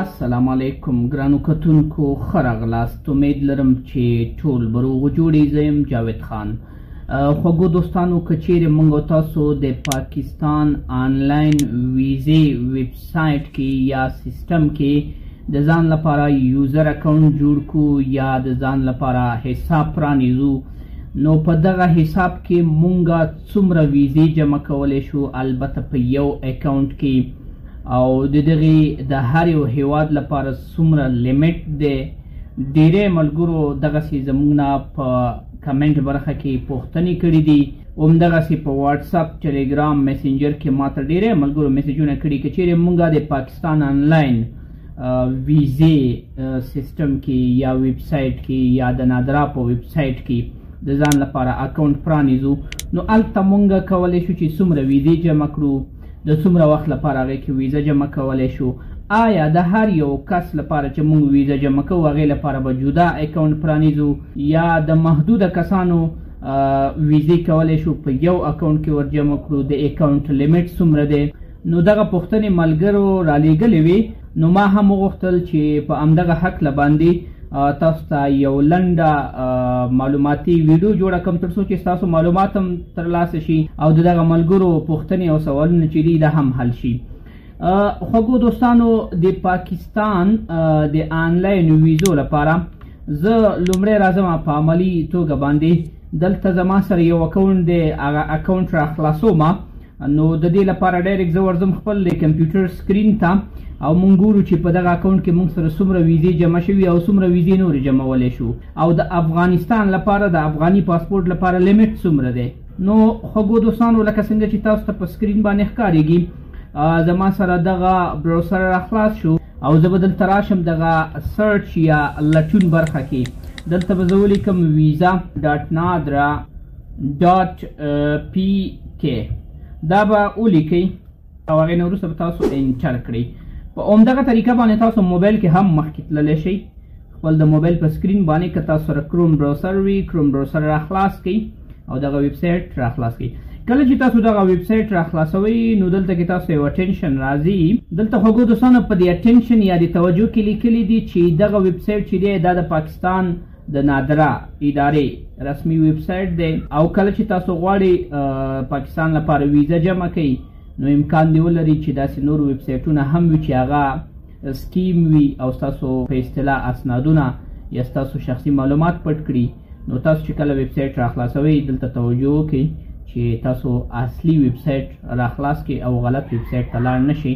السلام علیکم ګرانو کتونکو ښه راغلاست. امید لرم چې ټول به روغ جوړې. زه یم جاوید خان. خوږو دوستانو که چیرې موږ تاسو د پاکستان آنلاین ویزې ویب سایټ کې یا سیستم کې د ځان لپاره یوزر اکاونټ جوړ کو یا د ځان لپاره حساب پرانیزو، نو په دغه حساب کې مونږ څومره ویزې جمع کولی شو، البته په یو اکاونټ کې، او د دغې د هر یو هیواد لپاره څومره لیمیټ دی. ډیری ملګرو دغسې زموږ نه په کمنټ برخه کې پوښتنې کړي دي، همدغسې په واټساپ، ټلیګرام، میسنجر کې ماته ډیری ملګرو میسیجونه کړي که چیرې مونږ د پاکستان آنلاین ویزې سیستم کې یا ویب سایټ کې یا د نادرا په ویب سایټ کې د ځان لپاره اکاونټ پرانیزو، نو هلته مونږ کولی شو چې څومره ویزې جمع کړو، د څومره وخت لپاره هغې کې ویزه جمع کولی شو. آیا د هر یو کس لپاره چې موږ ویزه جمع کوو هغې لپاره به جدا اکاونټ پرانیزو یا د محدوده کسانو ویزې کولی شو په یو اکاونټ کې ور جمع کړو، د اکاونټ لیمیټ څومره دی؟ نو دغه پوښتنې ملګرو رالیږلې وې، نو ما هم وغوښتل چې په همدغه هکله باندې تاسو ته یو لنډه معلوماتي ویډیو جوړه کړم تر څو چې ستاسو معلومات هم ترلاسه شي او د دغه ملګرو پوښتنې او سوالونه چې دي دا هم حل شي. خوږو دوستانو د پاکستان د آنلاین ویزو لپاره زه لومړی راځم په عملي توګه باندې دلته زما سره یو اکاونټ دی، هغه اکاونټ را خلاصوم، نو د دې لپاره ډایرکټ زه ورځم خپل د کمپیوټر سکرین ته او مونږ ګورو چې په دغه اکاونټ کې مونږ سره څومره ویزې جمع شوي او څومره ویزې نورې جمعولی شو، او د افغانستان لپاره د افغاني پاسپورټ لپاره لیمیټ څومره دی. نو خوږو دوستانو لکه څنګه چې تاسو ته په سکرین باندې ښکارېږي زما سره دغه براوسر را خلاص شو او زه به دلته راشم دغه سرچ یا لټون برخه کې، دلته به زه ولیکم ویزا ډاټ نادرا ډاټ پی کې، دا به ولیکئ او هغې نه وروسته به تاسو انټر کړئ. په همدغه طریقه باندې تاسو موبایل کې هم مخکې تللی شئ. خپل د موبایل په سکرین باندې که تاسو سره کروم براوسر وي، کروم براوسر را خلاص کړئ او دغه ویب سایټ را خلاص کړئ. کله چې تاسو دغه ویب سایټ را خلاصوئ نو دلته کې تاسو یو اټینشن راځي. دلته خوږو دوستانو په دې اټینشن یا د توجه کې لیکلي دي چې دغه ویب سایټ چې دی دا د پاکستان د نادرا ادارې رسمي ویب سایټ دی، او کله چې تاسو غواړئ پاکستان لپاره ویزه جمع کړئ نو امکان دی ولري چې داسې نور ویب سایټونه هم وي چې هغه سکیم وي او ستاسو په اصطلاح اسنادونه یا ستاسو شخصي معلومات پټ کړي. نو تاسو چې کله ویب سایټ را خلاصوئ دلته توجه وکړئ چې تاسو اصلي ویب سایټ را خلاص کړئ او غلط ویب سایټ ته لاړ نه شئ.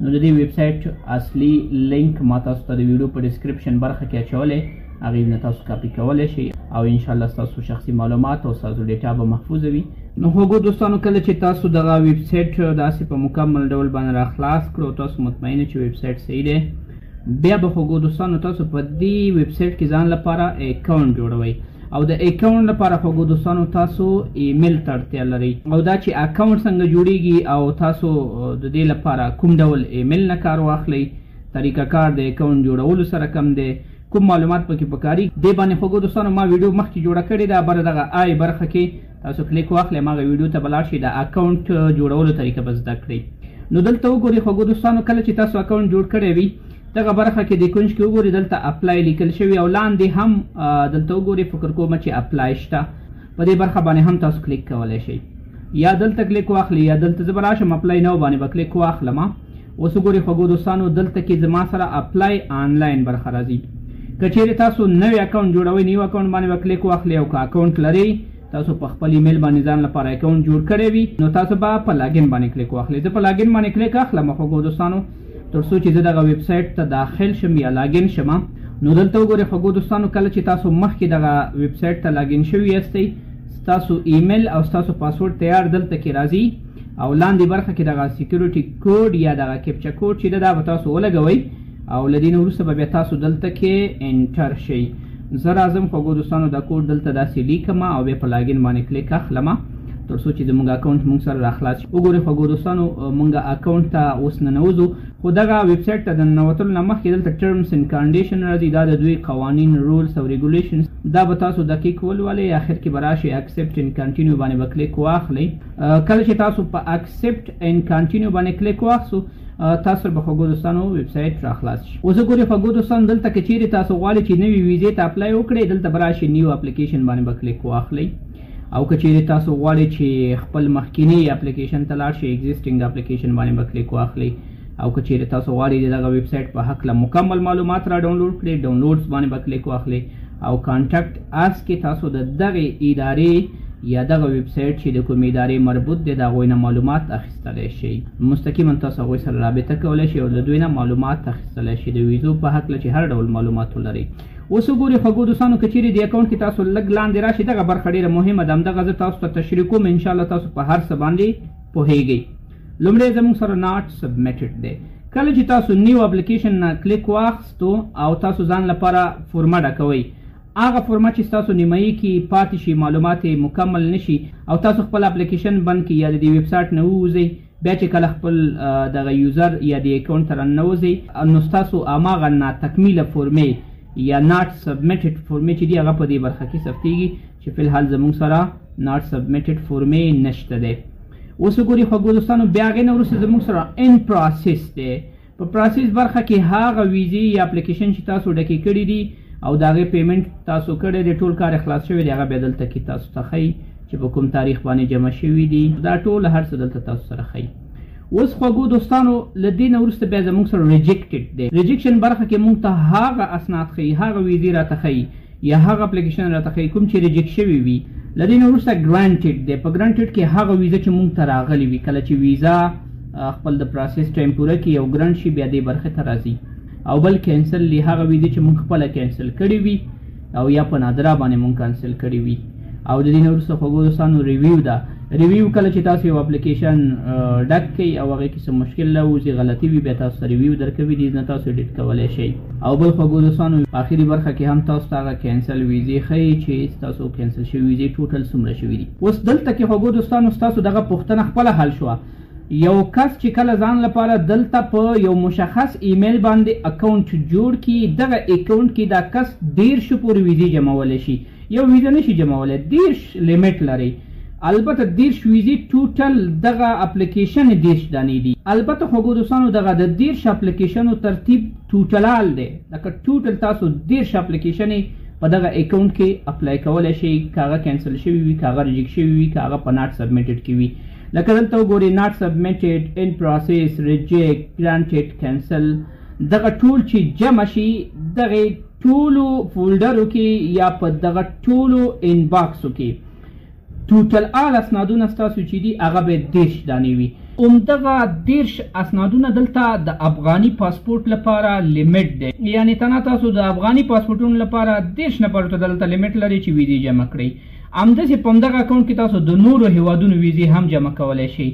نو د دې ویب سایټ اصلي لینک ما تاسو ته د ویډیو په ډسکرپشن برخه کې اچولی، هغې نه تاسو کاپي کولی شئ او انشاءالله ستاسو شخصي معلومات او ستاسو ډیټا به محفوظ وي. نو خوږو دوستانو کله چې تاسو دغه ویب سایټ داسې په مکمل ډول باندې را خلاص کړو، تاسو مطمئنه چې ویب سایټ صحیح دی، بیا به خوږو دوستانو تاسو په دې ویب سایټ کې ځان لپاره اکاونټ جوړوئ، او د اکاونټ لپاره خوږو دوستانو تاسو ایمیل ته اړتیا لرئ، او دا چې اکاونټ څنګه جوړیږي او تاسو د دې لپاره کوم ډول ایمیل نه کار واخلئ، طریقه کار د اکاونټ جوړولو سره کم دی، کوم معلومات پکې پکاري، دې باندې خوږو دوستانو ما ویډیو مخکې جوړه کړې ده. بره دغه آی برخه کې تاسو کلیک واخلئ، هغه ویډیو ته به لاړ شئ، د اکاونټ جوړولو طریقه به زده کړئ. نو دلته وګورئ خوږو دوستانو کله چې تاسو اکاونټ جوړ کړی وي دغه برخه کې د کونج کې وګورئ دلته اپلای لیکل شوي او لاندې هم دلته وګورئ فکر کومه چې اپلای شته، په دې برخه باندې هم تاسو کلیک کولی شئ یا دلته کلیک واخلئ یا دلته زه به راشم اپلای نو باندې به کلیک واخلم. اوس وګورئ خوږو دوستانو دلته کې زما سره اپلای آنلاین برخه راځي. که چیرې تاسو نوی اکاونټ جوړوئ نیو اکاونټ باندې به کلیک واخلئ، او که اکاونټ لرئ تاسو په خپل ایمیل باندې ځان لپاره اکاونټ جوړ کړی وي نو تاسو به په لاګین باندې کلیک واخلئ. زه په لاګین باندې کلیک اخلم خوږو دوستانو تر څو چې زه دغه ویب سایټ ته داخل شم یا لاګین شم. نو دلته وګورئ خوږو دوستانو کله چې تاسو مخکې دغه ویب سایټ ته لاګین شوي یاستئ ستاسو ایمیل او ستاسو پاسورډ تیار دلته کې راځي، او لاندې برخه کې دغه سیکیورټي کوډ یا دغه کیپچا کوډ چې دا به تاسو ولګوئ او له دې نه وروسته به بیا تاسو دلته کې انټر شئ. زه راځم خوږو دوستانو دا کوډ دلته داسې لیکم او بیا په لاګین باندې کلیک اخلم تر څو چې زموږ اکاونټ موږ سره را خلاص شي. وګورئ خوږو دوستانو موږ اکاونټ ته اوس ننوځو، خو دغه ویب سایټ ته د ننوتلو نه مخکې دلته ټرمز اینډ کنډیشن راځي، دا د دوی قوانین، رولز او ریګولیشنز، دا به تاسو دقیق ولولئ. اخر کې به راشئ اکسپټ اینډ کنټینیو باندې به کلیک واخلئ. کله چې تاسو په اکسپټ اینډ کنټینیو باندې کلیک واخلو تاسو به خوږو دوستانو ویب سایټ را خلاص شي. اوس ګورئ خوږو دوستانو دلته که چیرې تاسو غواړئ چې نوې ویزې ته اپلای وکړئ دلته به راشئ نیو اپلیکیشن باندې به کلیک واخلئ او که چیرې تاسو غواړئ چې خپل مخکینی اپلیکیشن ته لاړ شئ ایگزیسټینګ اپلیکیشن باندې به کلیک واخلئ او که چیرې تاسو غواړئ د دغه ویب سایټ په هکله مکمل معلومات را ډاونلوډ کړئ ډاونلوډز باندې به کلیک واخلئ او کانټیکټ اس کې تاسو د دغې ادارې یا دغه ویب سایټ چې د کومې ادارې مربوط دی د هغوی نه معلومات اخیستلی شئ مستقیما تاسو هغوی سره رابطه کولی شئ او د دوی نه معلومات اخیستلی شئ د ویزو په هکله چې هر ډول معلومات ولرئ. اوس وګورئ خوږو دوستانو که چیرې د اکاونټ کې تاسو لږ لاندې راشئ دغه برخه ډېره مهمه ده همدغه زه تاسو ته تشریح کوم انشاءالله تاسو په هر څه باندې پوهیږئ. لومړی زموږ سره ناٹ سبمیټډ دی. کله چې تاسو نیو اپلیکیشن نه کلیک واخیستو او تاسو ځان لپاره فورمه ډکوئ هغه فورمه چې ستاسو نیمایي کې پاتې شي معلومات مکمل نشي او تاسو خپل اپلیکیشن بند کړئ یا د دې ویب سایټ نه ووځئ بیا چې کله خپل دغه یوزر یا د اکاونټ ته راننوځئ نو ستاسو هماغه ناتکمیله فورمې یا ناٹ سبمیټډ فورمې چې دي هغه په دې برخه کې ثبتېږي چې فلحال زموږ سره ناٹ سبمیټډ فورمې نشته دی. اوس وګورئ خوږو دوستانو بیا هغې نه وروسته زموږ سره ان پروسس دی. په پروسس برخه کې هغه ویزې یا اپلیکیشن چې تاسو ډکې کړي دي او د هغې پیمنټ تاسو کړی دی ټول کار خلاص شوی دی هغه بیا دلته کې تاسو ته ښیي چې په کوم تاریخ باندې جمع شوي دي دا ټول هر څه دلته تاسو سره ښیي. اوس خوږو دوستانو له دې نه وروسته بیا زموږ سره ریجیکټډ دی. ریجیکشن برخه کې موږ ته هغه اسناد ښیي هغه ویزې راته ښیي یا هغه اپلیکیشن راته ښیي کوم چې ریجیکټ شوي وي. له دې نه وروسته ګرانټډ دی. په ګرانټډ کې هغه ویزه چې موږ ته راغلي وي کله چې ویزا خپل د پروسس ټایم پوره کړي او ګرانټ شي بیا دې برخې ته راځي او بل کینسل لی هغه ویزې چې موږ خپله کینسل کړي وي او یا په نادره باندې مونږ کانسل کړي وي. او د دې نه وروسته خوږو دوستانو ریویو ده. ریویو کله چې تاسو یو اپلیکیشن ډک کوئ او هغې کې څه مشکل راوځي غلطي وي بیا تاسو ته ریویو درکوي دې نه تاسو ایډیټ کولی شئ. او بل خوږو دوستانو په آخري برخه کې هم تاسو ته هغه کینسل ویزې ښیي چې ستاسو کینسل شوي ویزې ټوټل څومره شوي دي. اوس دلته کې خوږو دوستانو ستاسو دغه پوښتنه خپله حل شوه. یو کس چې کله ځان لپاره دلته په یو مشخص ایمیل باندې اکاونټ جوړ کړي دغه اکاونټ کې دا کس 13 پورې ویزې جمعولی شي. یو ویزه نشي جمعولی 13 لیمیټ لري. البته 13 ویزې ټوټل دغه اپلیکیشن 13 دانې دي. البته خوږو دوستانو دغه د 13 اپلیکیشنو ترتیب ټوټلال دی لکه ټوټل تاسو 13 اپلیکیشنې په دغه اکاونټ کې اپلای کولی شئ که هغه کینسل شوي وي که هغه ریجیکټ شوي وي که هغه په ناٹ سبمیټډ کې وي. لکه دلته وګورئ ناٹ سبمیټډ ان پروسس ریجیکټ ګرانټډ کینسل دغه ټول چې جمع شي دغې ټولو فولډرو کې یا په دغه ټولو انباکسو کې ټوټل هغه اسنادونه ستاسو چې دي هغه به 13 دانې وي. همدغه 13 اسنادونه دلته د افغاني پاسپورټ لپاره لیمیټ دی یعنې تنها تاسو د افغاني پاسپورټونو لپاره 13 نفرو ته دلته لیمیټ لري چې ویزې جمع کړئ. همداسې په همدغه اکاونټ کې تاسو د نورو هیوادونو ویزې هم جمع کولی شئ.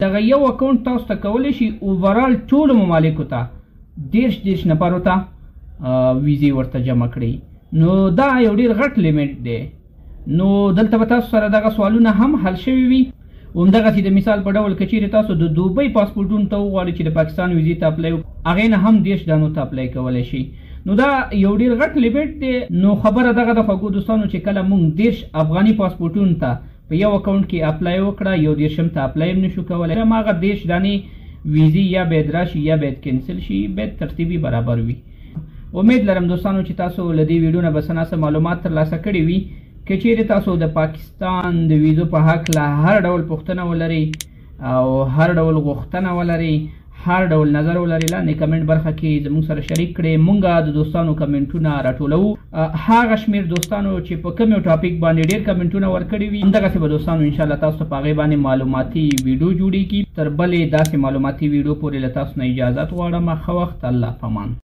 دغه یو اکاونټ تاسو ته کولی شي اوورال ټولو ممالکو ته 13 نفرو ته ویزې ورته جمع کړئ. نو دا یو ډېر غټ لیمیټ دی. نو دلته به تاسو سره دغه سوالونه هم حل شوي وي. همدغسې د مثال په ډول که چیرې تاسو د دوبۍ پاسپورټونو ته وغواړئ چې د پاکستان ویزې ته اپلای هغې نه هم 13 دانو ته اپلای کولی شئ. نو دا یو ډېر غټ لیمیټ دی. نو خبره دغه د خوږو دوستانو چې کله موږ 13 افغاني پاسپورټونو ته په یو اکاونټ کې اپلای وکړه یو 13 ته اپلای هم نشو کولی هماغه 13 دانې ویزې یا باید راشي یا باید کینسل شي باید ترتیبي برابر وي. امید لرم دوستانو چې تاسو له دې ویډیو نه به څه ناڅه معلومات ترلاسه کړي وي. که چیرې تاسو د پاکستان د ویزو په هکله هر ډول پوښتنه ولرئ او هر ډول غوښتنه ولرئ هر ډول نظر ولرئ لاندې کمنټ برخه کې زموږ سره شریک کړئ. مونږ د دوستانو کمنټونه راټولوو. هغه شمېر دوستانو چې په کوم یو ټاپک باندې ډېر کمنټونه ورکړي وي همدغسې به دوستانو انشاءالله تاسو ته په هغې باندې معلوماتي ویډیو جوړېږي. تر بلې داسې معلوماتي ویډیو پورې له تاسو نه اجازت غواړم. ښه وخت. الله پامان.